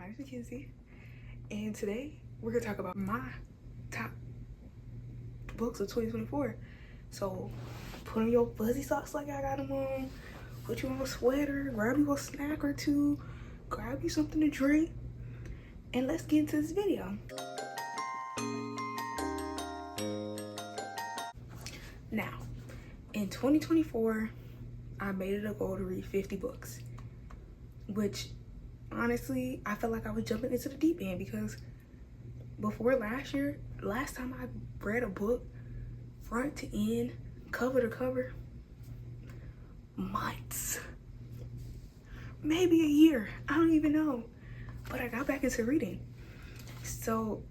name is Mackenzie, and today we're gonna talk about my top books of 2024. So put on your fuzzy socks like I got them on, put you on a sweater, grab you a snack or two, grab you something to drink, and let's get into this video. Now, in 2024, I made it a goal to read 50 books, which honestly, I felt like I was jumping into the deep end because before last time I read a book front to end, cover to cover, months, maybe a year, I don't even know. But I got back into reading. So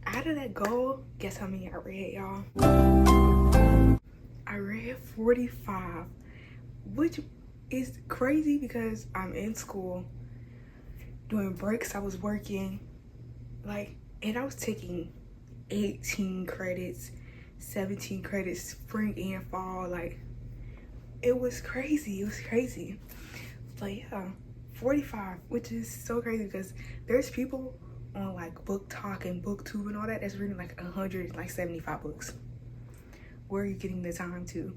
out of that goal, guess how many I read, y'all? I read 45, which is crazy because I'm in school. During breaks, I was working, and I was taking 18 credits, 17 credits, spring and fall. It was crazy. But yeah, 45, which is so crazy because there's people on Book Talk and BookTube and all that that's reading 175 books. Where are you getting the time to?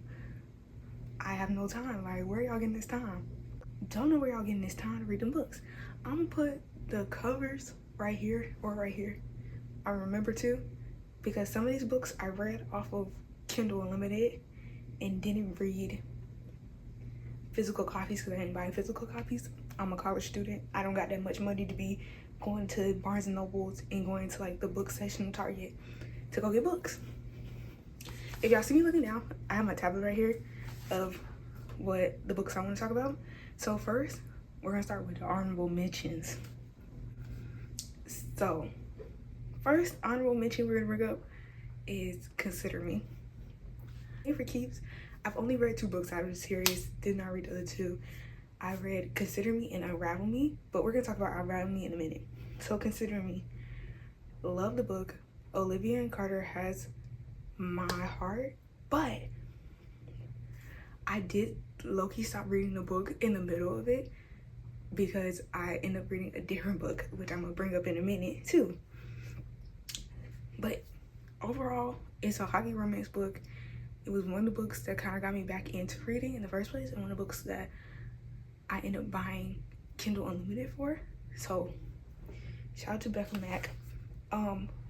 I have no time. Where are y'all getting this time? Don't know where y'all getting this time to read them books. I'm gonna put the covers right here or right here. I remember to, because some of these books I read off of Kindle Unlimited and didn't read physical copies because I didn't buy physical copies. I'm a college student. I don't got that much money to be going to Barnes and Nobles and going to the book section of Target to go get books. If y'all see me looking down, I have my tablet right here of what the books I want to talk about. So first, we're gonna start with the honorable mentions. So first honorable mention we're gonna bring up is Consider Me. And for keeps, I've only read 2 books out of the series, did not read the other 2. I read Consider Me and Unravel Me, but we're gonna talk about Unravel Me in a minute. So Consider Me, love the book. Olivia and Carter has my heart, but I did low-key stop reading the book in the middle of it because I ended up reading a different book, which I'm gonna bring up in a minute too. But overall, it's a hockey romance book. It was one of the books that kind of got me back into reading in the first place, and one of the books that I ended up buying Kindle Unlimited for. So shout out to Becca Mac.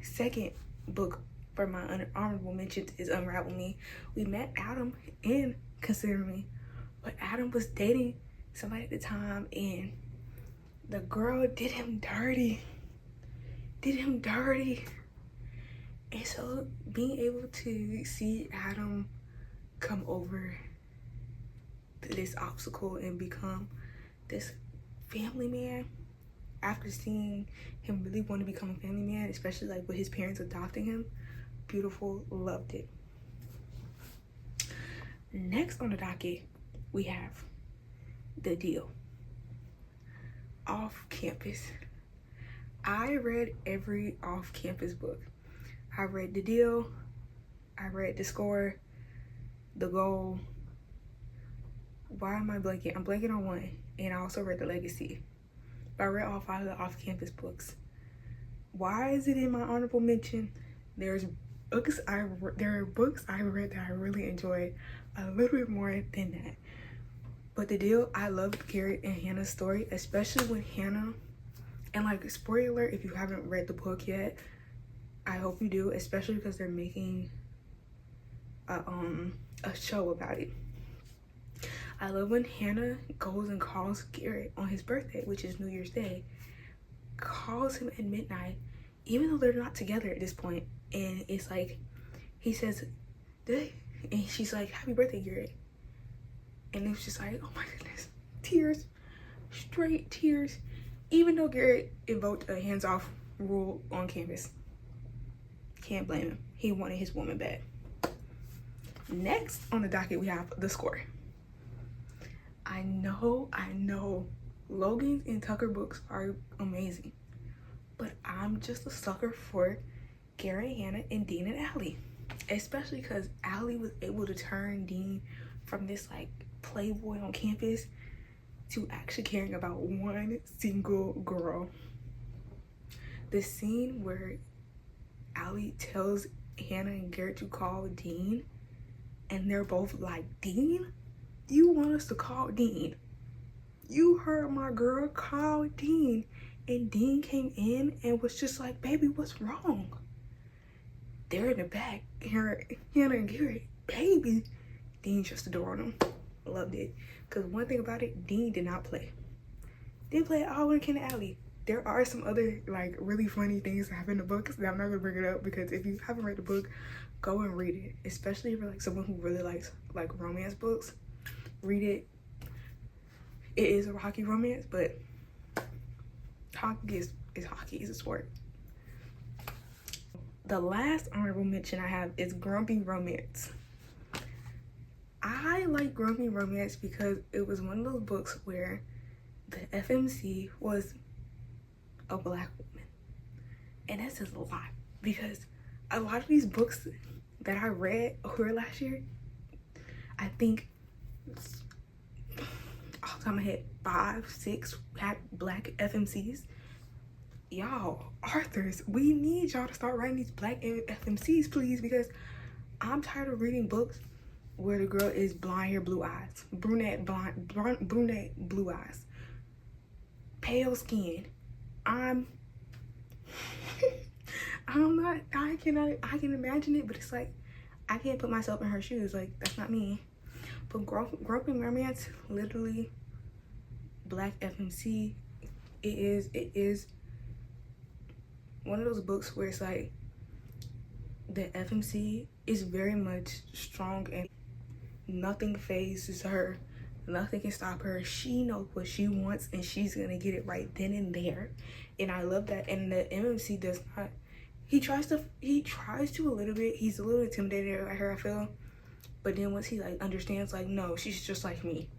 Second book for my honorable mentions is Unravel Me. We met Adam in Consider Me, but Adam was dating somebody at the time and the girl did him dirty. And so being able to see Adam come over this obstacle and become this family man after seeing him really want to become a family man, especially with his parents adopting him, beautiful, loved it. Next on the docket, we have The Deal. Off Campus. I read every off-campus book. I read The Deal, I read The Score, The Goal. Why am I blanking? I'm blanking on one. And I also read The Legacy. But I read all 5 of the off-campus books. Why is it in my honorable mention? There are books I read that I really enjoyed a little bit more than that. But The Deal, I loved Garrett and Hannah's story, especially when Hannah, and spoiler alert if you haven't read the book yet, I hope you do, especially because they're making a show about it. I love when Hannah goes and calls Garrett on his birthday, which is New Year's Day, calls him at midnight, even though they're not together at this point, and it's he says, and she's like, happy birthday, Garrett. And it was just oh my goodness, tears, straight tears, even though Garrett invoked a hands-off rule on campus. Can't blame him. He wanted his woman back. Next on the docket, we have The Score. I know, Logan and Tucker books are amazing, but I'm just a sucker for Garrett, Hannah, and Dean and Allie, especially because Allie was able to turn Dean from this playboy on campus to actually caring about one single girl. The scene where Allie tells Hannah and Garrett to call Dean, and they're both like, Dean? You want us to call Dean? You heard my girl, call Dean. And Dean came in and was just like, baby, what's wrong? They're in the back, Hannah and Garrett, baby. Dean shuts the door on them. Loved it. Because one thing about it, Dean did not play. Didn't play at all when it came to Allie. There are some other like really funny things that happen in the books that I'm not gonna bring it up, because if you haven't read the book, go and read it. Especially if you're like someone who really likes like romance books. Read it. It is a hockey romance, but hockey is hockey, is a sport. The last honorable mention I have is Grumpy Romance. I like Grumpy Romance because it was one of those books where the FMC was a black woman. And that says a lot, because a lot of these books that I read over last year, I think off the top of my head, 5, 6 had black FMCs. Y'all, authors, we need y'all to start writing these black FMCs, please, because I'm tired of reading books where the girl is blonde hair, blue eyes, brunette, brunette, blue eyes, pale skin. I'm not, I can imagine it, but it's like, I can't put myself in her shoes. Like, that's not me. But Grumpy Romance, literally, black FMC, it is one of those books where it's like, the FMC is very much strong and nothing phases her. Nothing can stop her. She knows what she wants and she's gonna get it right then and there. And I love that. And the MMC does not, he tries to a little bit. He's a little intimidated by her, I feel. But then once he like understands, like, no, she's just like me,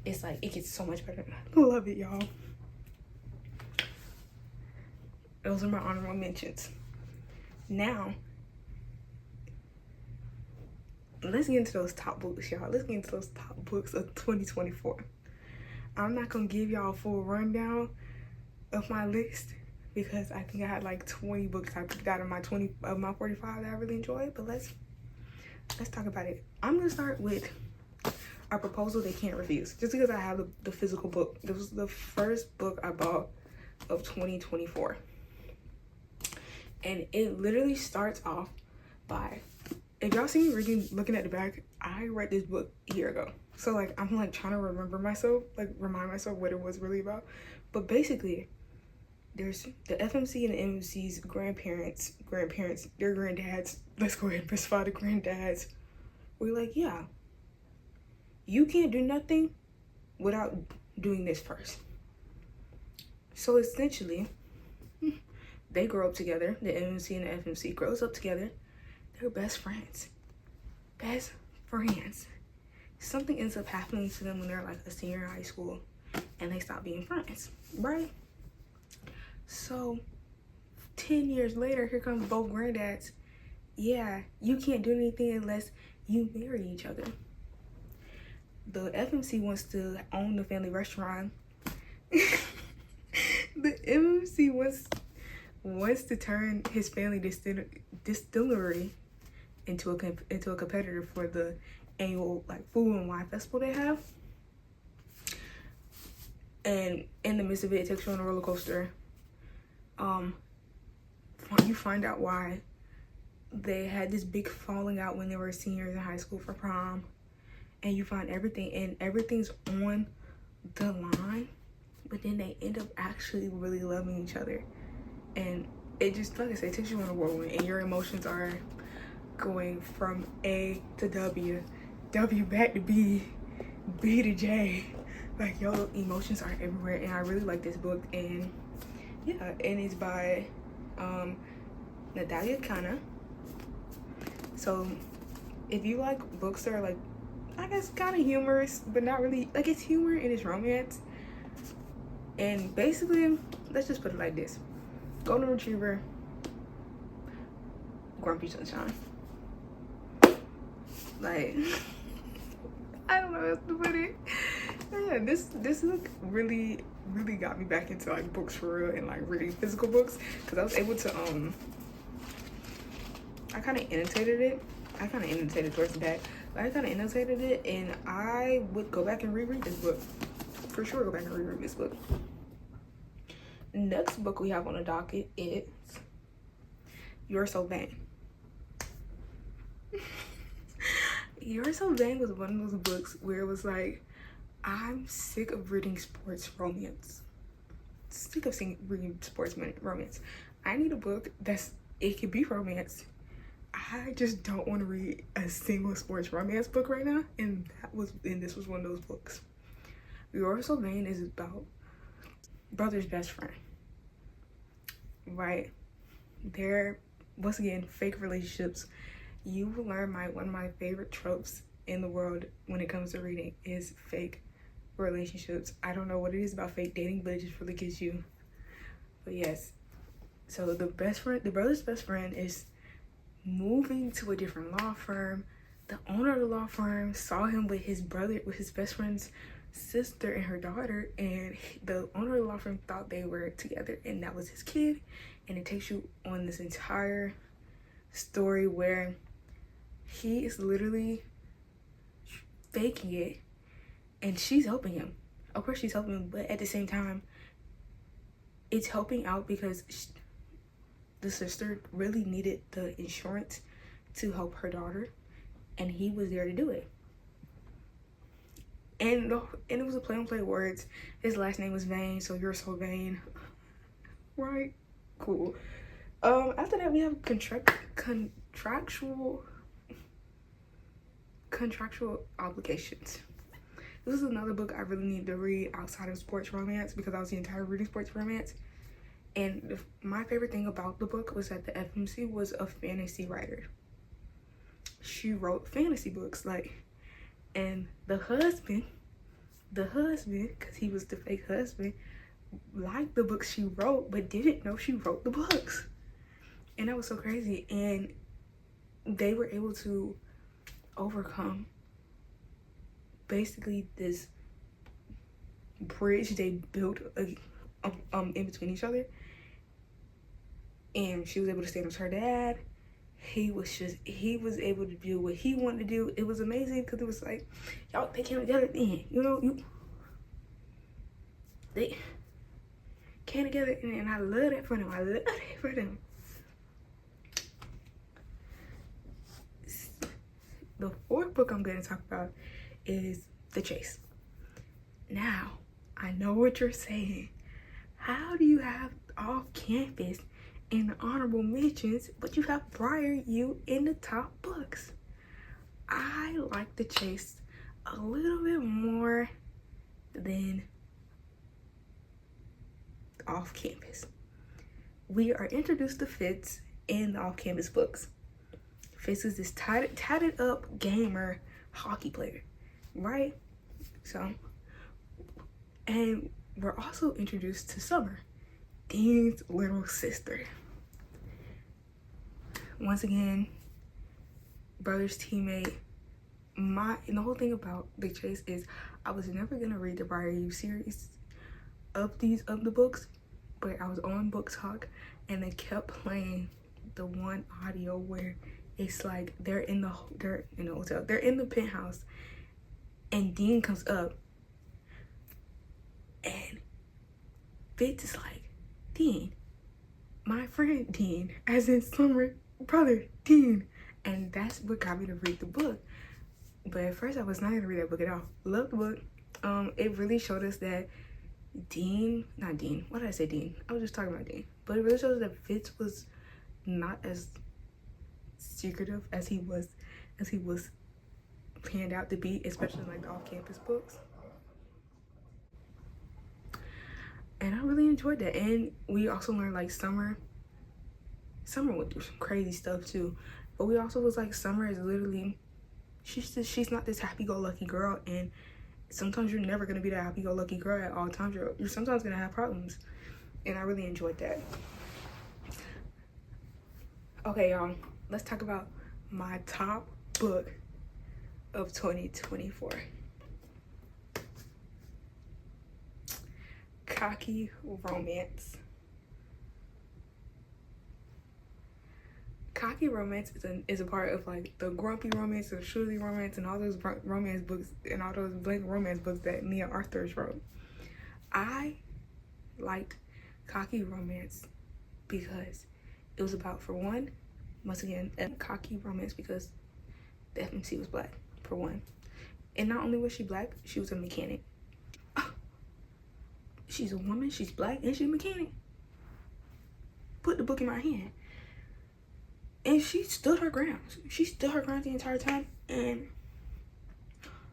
it's like, it gets so much better. I love it, y'all. Those are my honorable mentions. Now, let's get into those top books, y'all. Let's get into those top books of 2024. I'm not gonna give y'all a full rundown of my list, because I think I had like 20 books I picked out of my 45 that I really enjoyed. But let's talk about it. I'm gonna start with A Proposal They Can't Refuse, just because I have the physical book. This was the first book I bought of 2024, and it literally starts off by, if y'all see me reading, looking at the back, I read this book a year ago. So like, I'm like trying to remind myself what it was really about. But basically, there's the FMC and the MMC's grandparents, their granddads. Let's go ahead and specify the granddads. We're like, yeah, you can't do nothing without doing this first. So essentially, they grow up together. The MMC and the FMC grows up together. They're best friends. Best friends. Something ends up happening to them when they're like a senior in high school and they stop being friends, right? So 10 years later, here comes both granddads. Yeah, you can't do anything unless you marry each other. The FMC wants to own the family restaurant. The MMC wants to turn his family distillery into a competitor for the annual like food and wine festival they have. And in the midst of it, it takes you on a roller coaster. You find out why they had this big falling out when they were seniors in high school for prom, and you find everything's on the line, but then they end up actually really loving each other. And it just, like I said, it takes you on a whirlwind, and your emotions are going from A to W, W back to B, B to J. Like, your emotions are everywhere, and I really like this book. And yeah, and it's by Natalia Kana. So if you like books that are like, I guess kind of humorous, but not really, like, it's humor and it's romance. And basically, let's just put it like this: Golden Retriever, Grumpy Sunshine. Like, I don't know how else to put it. Yeah, this is really, really got me back into like books for real and like reading physical books, because I was able to I kind of annotated it. I kind of annotated towards the back, but I kind of annotated it, and I would go back and reread this book. For sure, go back and reread this book. Next book we have on the docket is You're So Vain. You're So Vain was one of those books where it was like, I'm sick of reading sports romance. Sick of reading sports romance. I need a book it could be romance. I just don't want to read a single sports romance book right now, and this was one of those books. You're So Vain is about brother's best friend, right? They're, once again, fake relationships. You will learn one of my favorite tropes in the world when it comes to reading is fake relationships. I don't know what it is about fake dating, but it just really gets you. But yes, so the brother's best friend is moving to a different law firm. The owner of the law firm saw him with his best friend's sister and her daughter, and the owner of the law firm thought they were together, and that was his kid. And it takes you on this entire story where he is literally faking it, and she's helping him. Of course she's helping him, but at the same time, it's helping out because the sister really needed the insurance to help her daughter, and he was there to do it. And it was a play on play words. His last name was Vain, so You're So Vain. Right? Cool. After that we have contractual obligations. This is another book I really need to read outside of sports romance, because I was the entire reading sports romance. And my favorite thing about the book was that the FMC was a fantasy writer. She wrote fantasy books, and the husband, because he was the fake husband, liked the books she wrote, but didn't know she wrote the books. And that was so crazy. And they were able to overcome basically this bridge they built in between each other. And she was able to stand up to her dad. He was able to do what he wanted to do. It was amazing, because it was like, y'all, they came together then, they came together, and I love that for them. The fourth book I'm going to talk about is The Chase. Now, I know what you're saying. How do you have off campus in the honorable mentions, but you have Briar You in the top books? I like The Chase a little bit more than off campus. We are introduced to Fitz in the off campus books. Fitz is this tatted up gamer hockey player, right? So, and we're also introduced to Summer, Dean's little sister. Once again, brother's teammate. And the whole thing about The Chase is I was never gonna read the Briar You series of the books, but I was on Book Talk, and they kept playing the one audio where it's like they're in the hotel, they're in the penthouse, and Dean comes up, and Fitz is like, Dean, my friend Dean, as in Summer brother Dean. And that's what got me to read the book. But at first I was not gonna read that book at all. Loved the book. It really showed us that Dean, what did I say, Dean? I was just talking about Dean. But it really shows us that Fitz was not as secretive as he was panned out to be, especially in like the off-campus books. And I really enjoyed that. And we also learned like Summer went through some crazy stuff too. But we also was like, Summer is literally, she's not this happy-go-lucky girl, and sometimes you're never gonna be that happy-go-lucky girl at all times. You're sometimes gonna have problems. And I really enjoyed that. Okay, y'all, let's talk about my top book of 2024. Cocky romance. Cocky romance is a part of like the grumpy romance, the surely romance, and all those romance books and all those blank romance books that Nia Arthurs wrote. I liked cocky romance because it was about, for one, once again, a cocky romance because the FMC was black, for one. And not only was she black, she was a mechanic. She's a woman, she's black, and she's a mechanic. Put the book in my hand. And she stood her ground. She stood her ground the entire time. And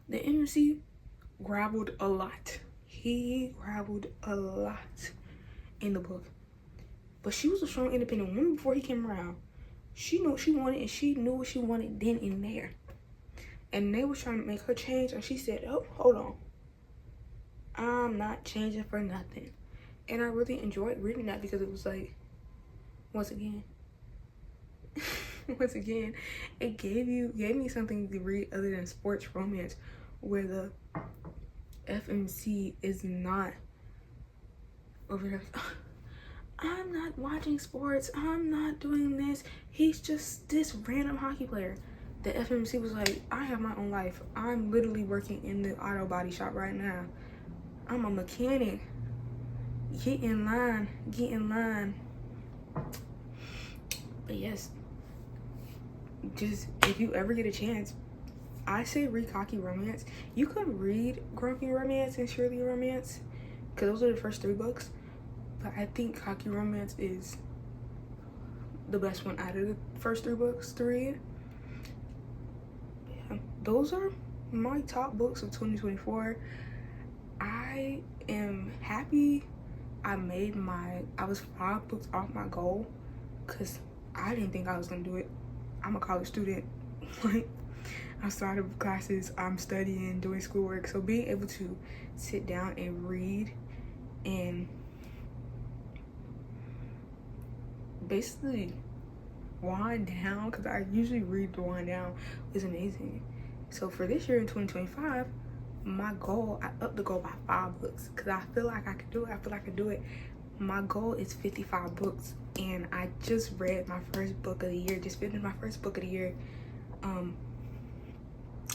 the MC grappled a lot. He grappled a lot in the book. But she was a strong, independent woman before he came around. She knew what she wanted, and she knew what she wanted then and there. And they was trying to make her change, and she said, oh, hold on. I'm not changing for nothing. And I really enjoyed reading that because it was like, once again, it gave me something to read other than sports romance, where the FMC is not over here. I'm not watching sports. I'm not doing this. He's just this random hockey player. The FMC was like, I have my own life. I'm literally working in the auto body shop right now. I'm a mechanic. Get in line. Get in line. But yes, just if you ever get a chance, I say read cocky romance. You could read grumpy romance and surely romance because those are the first 3 books. But I think cocky romance is the best one out of the first 3 books to read. Yeah, those are my top books of 2024. I am happy I was 5 books off my goal because I didn't think I was gonna do it. I'm a college student. Like, outside of classes, I'm studying, doing schoolwork. So being able to sit down and read and basically wind down, because I usually read to wind down, is amazing. So for this year in 2025, my goal, I upped the goal by 5 books because I feel like I could do it. My goal is 55 books, and I just read my first book of the year, just finished my first book of the year, and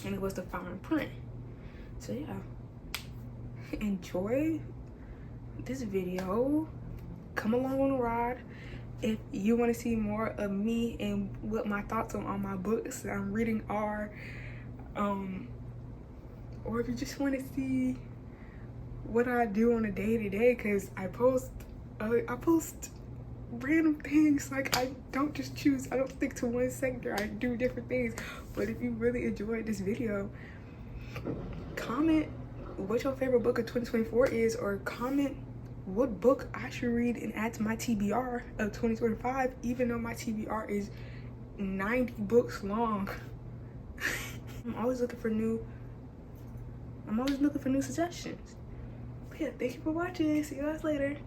it was The Fine Print. So yeah, enjoy this video, come along on the ride. If you want to see more of me and what my thoughts on all my books that I'm reading are, or if you just want to see what I do on a day-to-day, because I post random things. Like, I don't stick to one sector. I do different things. But if you really enjoyed this video, comment what your favorite book of 2024 is, or comment what book I should read and add to my TBR of 2025, even though my TBR is 90 books long. I'm always looking for new suggestions. But yeah, thank you for watching. See you guys later.